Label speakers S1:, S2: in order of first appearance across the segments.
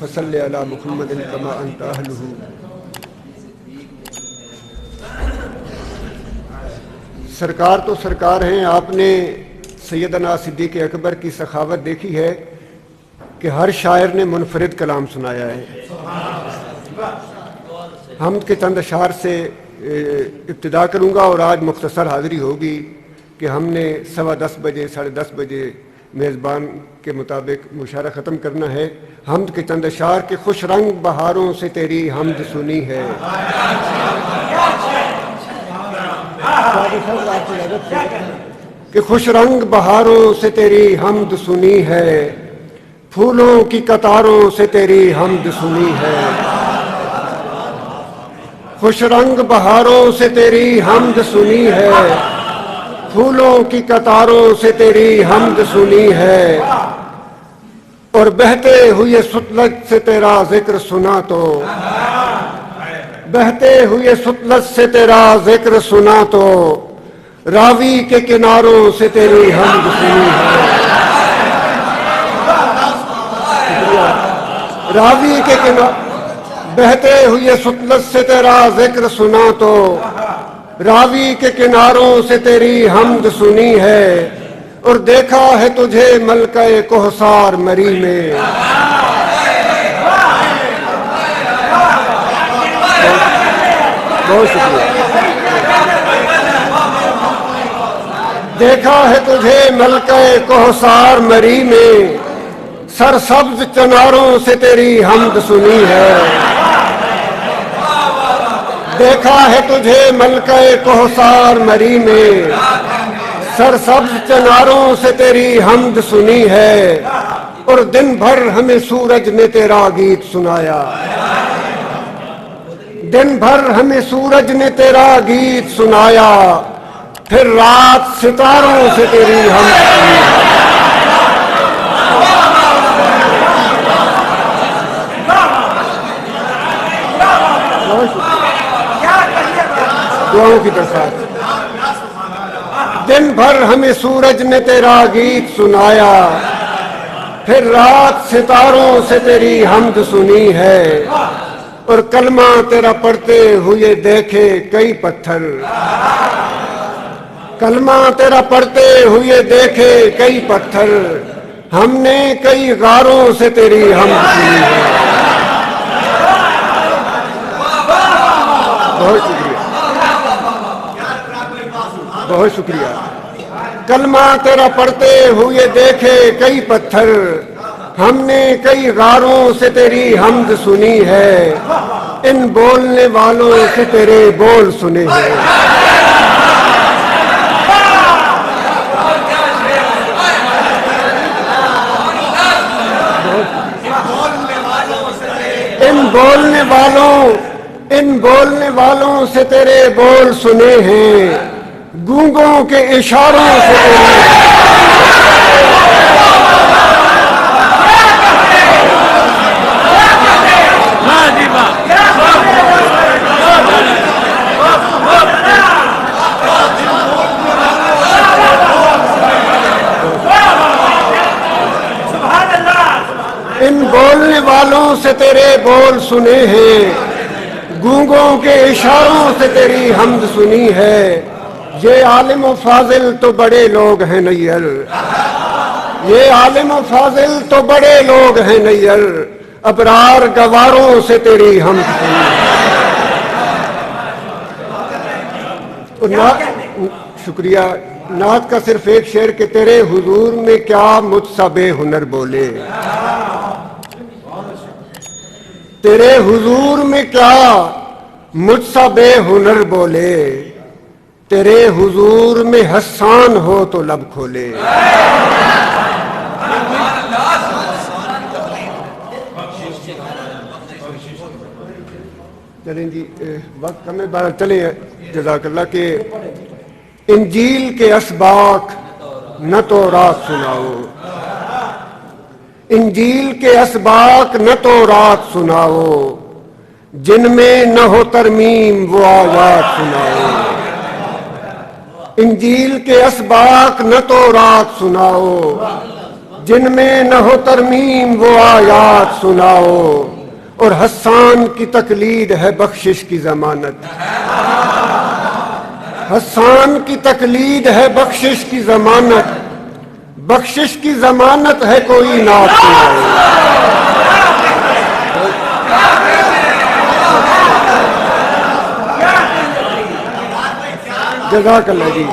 S1: فصل علی محمد کما انت اہلہ۔ سرکار تو سرکار ہیں، آپ نے سیدنا صدیق اکبر کی سخاوت دیکھی ہے کہ ہر شاعر نے منفرد کلام سنایا ہے۔ حمد کے چند اشعار سے ابتدا کروں گا اور آج مختصر حاضری ہوگی کہ ہم نے 10:15 بجے 10:30 بجے میزبان کے مطابق مشاعرہ ختم کرنا ہے۔ حمد کے چند اشعار کہ خوش رنگ بہاروں سے تیری حمد سنی ہے، کہ خوش رنگ بہاروں سے تیری حمد سنی ہے، پھولوں کی قطاروں سے تیری حمد سنی ہے، خوش رنگ بہاروں سے تیری حمد سنی ہے، پھولوں کی قطاروں سے تیری حمد سنی ہے، اور بہتے ہوئے ستلج سے تیرا ذکر سنا تو، بہتے ہوئے ستلج سے تیرا ذکر سنا تو، راوی کے کناروں سے تیری حمد سنی ہے، راوی کے کناروں بہتے ہوئے ستلج سے تیرا ذکر سنا تو، راوی کے کناروں سے تیری حمد سنی ہے، اور دیکھا ہے تجھے ملکہ کوثر مری میں، بہت شکریہ، دیکھا ہے تجھے ملکہ کوثر مری میں، سرسبز چناروں سے تیری حمد سنی ہے، دیکھا ہے تجھے ملکہ کوثر مری میں، سرسبز چناروں سے تیری حمد سنی ہے، اور دن بھر ہمیں سورج نے تیرا گیت سنایا، دن بھر ہمیں سورج نے تیرا گیت سنایا، پھر رات ستاروں سے تیری حمد سنی ہے۔ دعاؤں کی درخواست، دن بھر ہمیں سورج نے تیرا گیت سنایا، پھر رات ستاروں سے تیری حمد سنی ہے، اور کلمہ تیرا پڑھتے ہوئے دیکھے کئی پتھر، کلمہ تیرا پڑھتے ہوئے دیکھے کئی پتھر، ہم نے کئی غاروں سے تیری حمد سنی ہے۔ بہت شکریہ، بہت شکریہ۔ کلمہ تیرا پڑھتے ہوئے دیکھے کئی پتھر، ہم نے کئی غاروں سے تیری حمد سنی ہے، ان بولنے والوں سے تیرے بول سنے ہیں۔ ان بولنے والوں سے تیرے بول سنے ہیں، گونگوں کے اشاروں سے ان بولنے والوں سے تیرے بول سنے ہیں، گونگوں کے اشاروں سے تیری حمد سنی ہے، یہ عالم و فاضل تو بڑے لوگ ہیں نیر، یہ عالم و فاضل تو بڑے لوگ ہیں نیر، ابرار گواروں سے تیری حمد سنی ہے۔ شکریہ۔ نعت کا صرف ایک شعر کہ تیرے حضور میں کیا مجھ سا بے ہنر بولے، تیرے حضور میں کیا مجھ سا بے ہنر بولے، تیرے حضور میں حسان ہو تو لب کھولے۔ چلیں جی، وقت ہمیں بارہ چلیں جزاک اللہ کہ انجیل کے اسباق نہ تو رات سناؤ، انجیل کے اسباق نہ تو رات سناؤ، جن میں نہ ہو ترمیم وہ آواز سناؤ، انجیل کے اسباق نہ تو رات سناؤ، جن میں نہ ہو ترمیم وہ آیات سناؤ، اور حسان کی تقلید ہے بخشش کی ضمانت، حسان کی تقلید ہے بخشش کی ضمانت، بخشش کی ضمانت ہے کوئی نعت سنائے۔ جزاک اللہ جی۔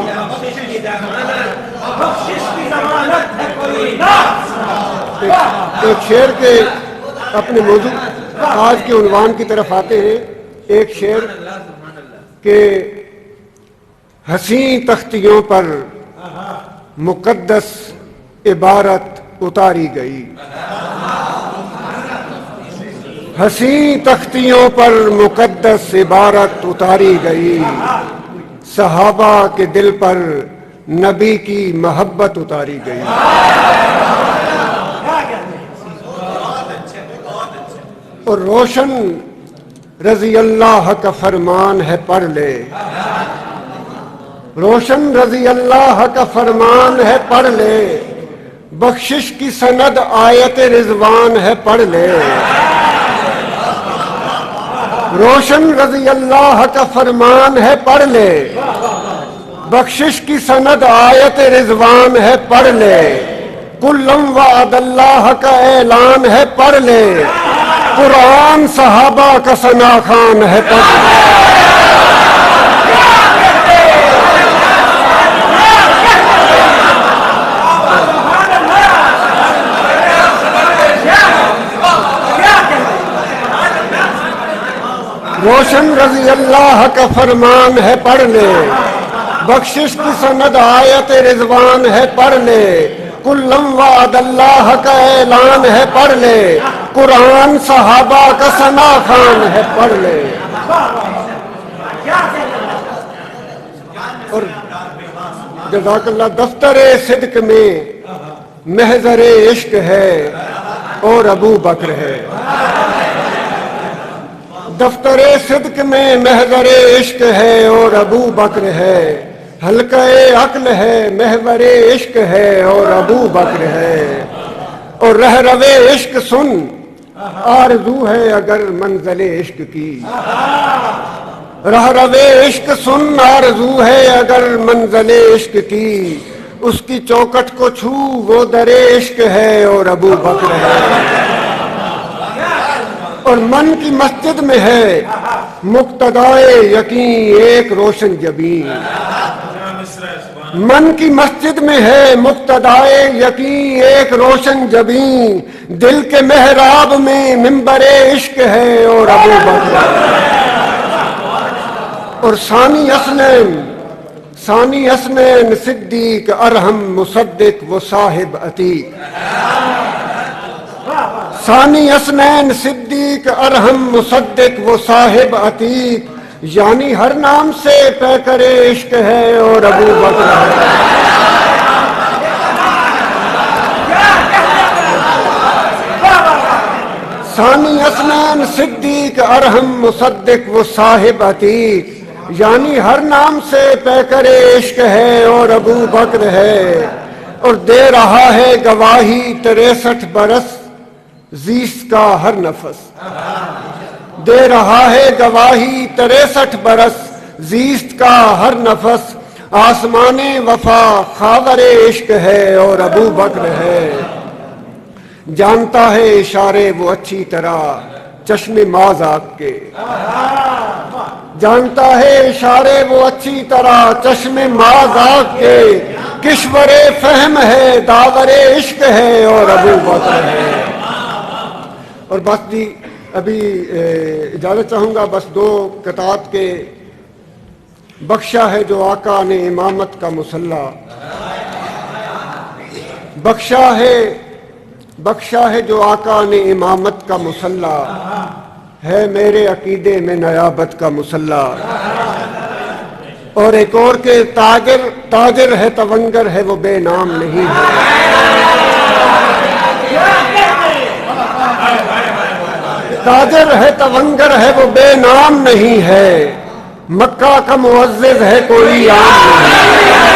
S1: ایک شعر کے اپنے موضوع آج کے عنوان کی طرف آتے ہیں۔ ایک شعر کہ حسین تختیوں پر مقدس عبارت اتاری گئی، حسین تختیوں پر مقدس عبارت اتاری گئی، صحابہ کے دل پر نبی کی محبت اتاری گئی۔ اور روشن رضی اللہ کا فرمان ہے پڑھ لے، روشن رضی اللہ کا فرمان ہے پڑھ لے، بخشش کی سند آیت رضوان ہے پڑھ لے، روشن رضی اللہ کا فرمان ہے پڑھ لے، بخشش کی سند آیت رضوان ہے پڑھ لے، کلم وعد اللہ کا اعلان ہے پڑھ لے، قرآن صحابہ کا ثنا خوان ہے پڑھ لے۔ روشن رضی اللہ کا فرمان ہے پڑھ لے، بخشش کی سند آیت رضوان ہے پڑھ لے، کلم وعد اللہ کا اعلان ہے پڑھ لے، قرآن صحابہ کا ثنا خوان ہے پڑھ لے۔ اور جزاک اللہ، دفتر صدق میں محضر عشق ہے اور ابو بکر ہے، دفتر صدق میں محضر عشق ہے اور ابو بکر ہے، حلقہ عقل ہے محور عشق ہے اور ابو بکر ہے، اور رہرو عشق سن آرزو ہے اگر منزل عشق کی، رہرو عشق سن آرزو ہے اگر منزل عشق کی، اس کی چوکٹ کو چھو وہ در عشق ہے اور ابو بکر ہے، اور من کی مسجد میں ہے مقتدائے یقین ایک روشن جبین، من کی مسجد میں ہے مقتدائے یقین ایک روشن جبین، دل کے محراب میں منبر عشق ہے اور ابو بکر ہے، اور ثانی حسنین صدیق ارحم مصدق وہ صاحب عتیق، ثانی حسنین صدیق ارحم مصدق وہ صاحب عتیق، یعنی ہر نام سے پیکر عشق ہے اور ابو بکر ہے۔ ثانی حسنین صدیق ارحم مصدق وہ صاحب عتیق، یعنی ہر نام سے پیکر عشق ہے اور ابو بکر ہے، اور دے رہا ہے گواہی 63 برس زیست کا ہر نفس، دے رہا ہے گواہی 63 برس زیست کا ہر نفس، آسمان وفا خاور عشق ہے اور ابو بکر ہے، جانتا ہے اشارے وہ اچھی طرح چشم مازاق کے، جانتا ہے اشارے وہ اچھی طرح چشم مازاق کے، کشور فہم ہے داور عشق ہے اور ابو بکر ہے۔ اور بس جی ابھی اجازت چاہوں گا بس 2 قطعات کے، بخشا ہے جو آقا نے امامت کا مصلح، بخشا ہے جو آقا نے امامت کا مصلح، ہے میرے عقیدے میں نیابت کا مصلح، اور ایک اور کہ تاجر ہے تونگر ہے وہ بے نام نہیں ہے، تاجر ہے تونگر ہے وہ بے نام نہیں ہے، مکہ کا معزز ہے کوئی عام نہیں ہے۔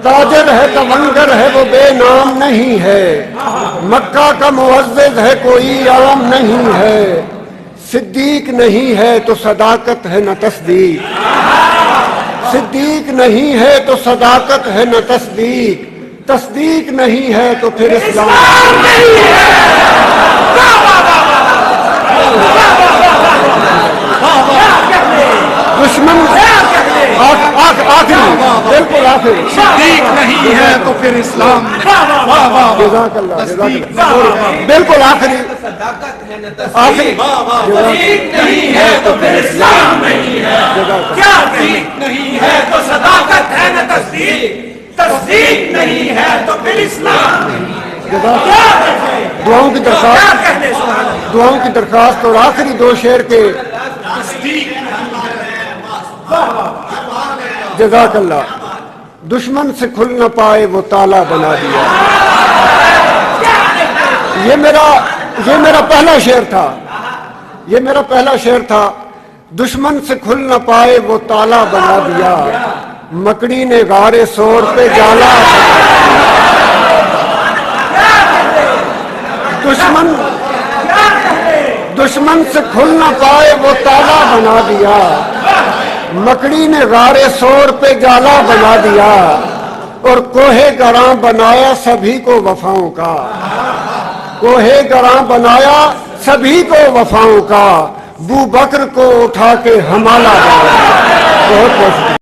S1: تاجر ہے تونگر ہے وہ بے نام نہیں ہے، مکہ کا معزز ہے کوئی عام نہیں ہے، صدیق نہیں ہے تو صداقت ہے نہ تصدیق، صدیق نہیں ہے تو صداقت ہے نہ تصدیق، تصدیق نہیں ہے تو پھر اسلام نہیں ہے۔ دشمن آخری بالکل آخری
S2: صدیق نہیں ہے تو پھر اسلام
S1: جزاک اللہ بالکل آخری آخری
S2: صدیق نہیں ہے تو پھر اسلام نہیں ہے، کیا صدیق نہیں ہے تو صداقت ہے نہ تصدیق، تصدیق نہیں ہے تو پھر اسلام نہیں ہے۔
S1: دعاؤں کی درخواست اور آخری دو شعر کے جزاک اللہ۔ دشمن سے کھل نہ پائے وہ تالا بنا دیا، یہ میرا پہلا شعر تھا، یہ میرا پہلا شعر تھا۔ دشمن سے کھل نہ پائے وہ تالا بنا دیا، مکڑی نے غارے سور پہ جالا، دشمن سے کھل نہ پائے وہ تالا بنا دیا، مکڑی نے غارے سور پہ جالا بنا دیا، اور کوہ گراں بنایا سبھی کو وفاؤں کا، کوہ گراں بنایا سبھی کو وفاؤں کا، بو بکر کو اٹھا کے ہمالا بنا دیا۔ بہت بہت